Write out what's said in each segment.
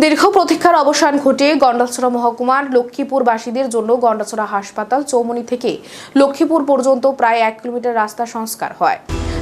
দীর্ঘ প্রতীক্ষার অবসান ঘটে গন্ডাছড়া মহকুমার লক্ষ্মীপুরবাসীদের জন্য গন্ডাছড়া হাসপাতাল চৌমনি থেকে লক্ষ্মীপুর পর্যন্ত প্রায় 1 কিলোমিটার রাস্তা সংস্কার হয়।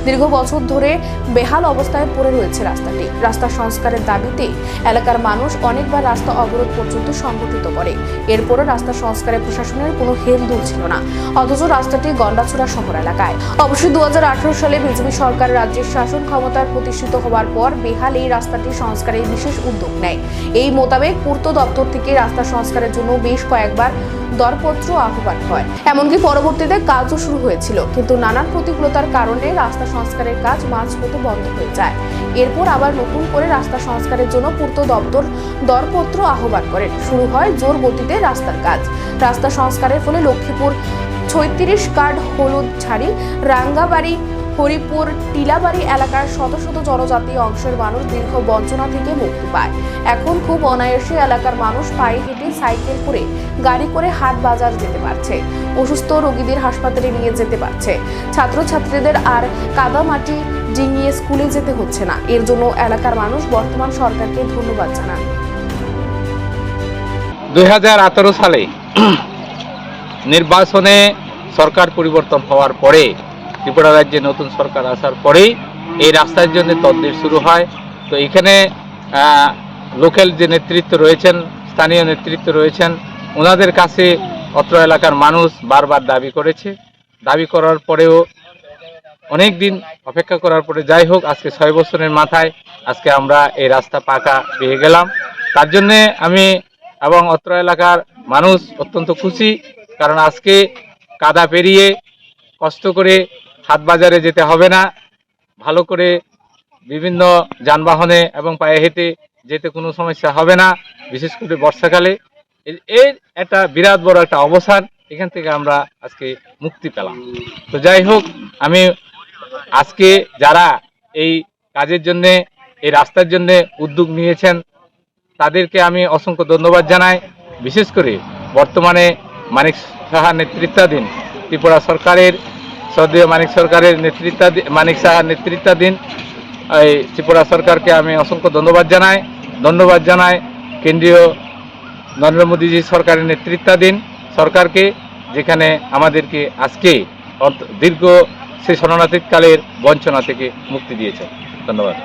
দীর্ঘ বছর ধরে বেহাল অবস্থায় পড়ে রয়েছে রাস্তাটি। রাস্তা সংস্কারের দাবিতে এলাকার মানুষ অনেকবার রাস্তা অবরোধ পর্যন্ত সংগঠিত করে। এরপরও রাস্তা সংস্কারে প্রশাসনের কোনো হেলদোল ছিল না, অথচ রাস্তাটি গন্ডাছড়া শহর এলাকায়। অবশ্যই 2018 সালে বিজেপি সরকার রাজ্যের শাসন ক্ষমতার প্রতিষ্ঠিত হওয়ার পর বেহাল এই রাস্তাটি সংস্কারের বিশেষ উদ্যোগ নেয়। এই মোতাবেক পূর্ত দপ্তর থেকে রাস্তা সংস্কারের জন্য বেশ কয়েকবার দরপত্র আহ্বান হয়, এমনকি পরবর্তীতে কাজও শুরু হয়েছিল, কিন্তু নানান প্রতিকূলতার কারণে রাস্তা সংস্কারের কাজ মাঝপথে বন্ধ হয়ে যায়। এরপর আবার নতুন করে রাস্তা সংস্কারের জন্য পূর্ত দপ্তর দরপত্র আহ্বান করেন। শুরু হয় জোর গতিতে রাস্তার কাজ। রাস্তা সংস্কারের ফলে লক্ষ্মীপুর 36 কার্ড হলুদঝাড়ি, রাঙ্গাবাড়ি, হরিপুর, টিলাবাড়ি এলাকার শত শত জনজাতি অংশের মানুষ দীর্ঘ বঞ্চনা থেকে মুক্তি পায়। এখন খুব অনায়াসে এলাকার মানুষ পায়ে হেঁটে, সাইকেল করে, গাড়ি করে হাট বাজার যেতে পারছে। অসুস্থ রোগীদের হাসপাতালে নিয়ে যেতে পারছে। ছাত্রছাত্রীদের আর কাদামাটি ডিঙিয়ে স্কুলে যেতে হচ্ছে না। এর জন্য এলাকার মানুষ বর্তমান সরকারকে ধন্যবাদ জানান। 2018 সালে নির্বাচনে সরকার পরিবর্তন হওয়ার পরে, ত্রিপুরা রাজ্যে নতুন সরকার আসার পরেই এই রাস্তার জন্য তদবির শুরু হয়। তো এখানে লোকাল যে নেতৃত্ব রয়েছেন, স্থানীয় নেতৃত্ব রয়েছেন, ওনাদের কাছে অত্র এলাকার মানুষ বারবার দাবি করেছে। দাবি করার পরেও অনেক দিন অপেক্ষা করার পরে যাই হোক, আজকে 6 বছরের মাথায় আজকে আমরা এই রাস্তা পাকা পেয়ে গেলাম। তার জন্যে আমি এবং অত্র এলাকার মানুষ অত্যন্ত খুশি, কারণ আজকে কাদা পেরিয়ে কষ্ট করে হাট বাজারে যেতে হবে না, ভালো করে বিভিন্ন যানবাহনে এবং পায়ে হেঁটে যেতে কোনো সমস্যা হবে না। বিশেষ করে বর্ষাকালে এর একটা বিরাট বড় একটা অবসান, এখান থেকে আমরা আজকে মুক্তি পেলাম। তো যাই হোক, আমি আজকে যারা এই কাজের জন্যে, এই রাস্তার জন্যে উদ্যোগ নিয়েছেন, তাদেরকে আমি অসংখ্য ধন্যবাদ জানাই। বিশেষ করে বর্তমানে মানিক সাহার নেতৃত্বাধীন ত্রিপুরা সরকারের, শ্রদ্ধেয় মানিক সাহার নেতৃত্বাধীন এই ত্রিপুরা সরকারকে আমি অসংখ্য ধন্যবাদ জানাই কেন্দ্রীয় নরেন্দ্র মোদীজি সরকারের নেতৃত্বাধীন সরকারকে, যেখানে আমাদেরকে আজকে দীর্ঘ সেই শরণার্থীকালের বঞ্চনা থেকে মুক্তি দিয়েছে। ধন্যবাদ।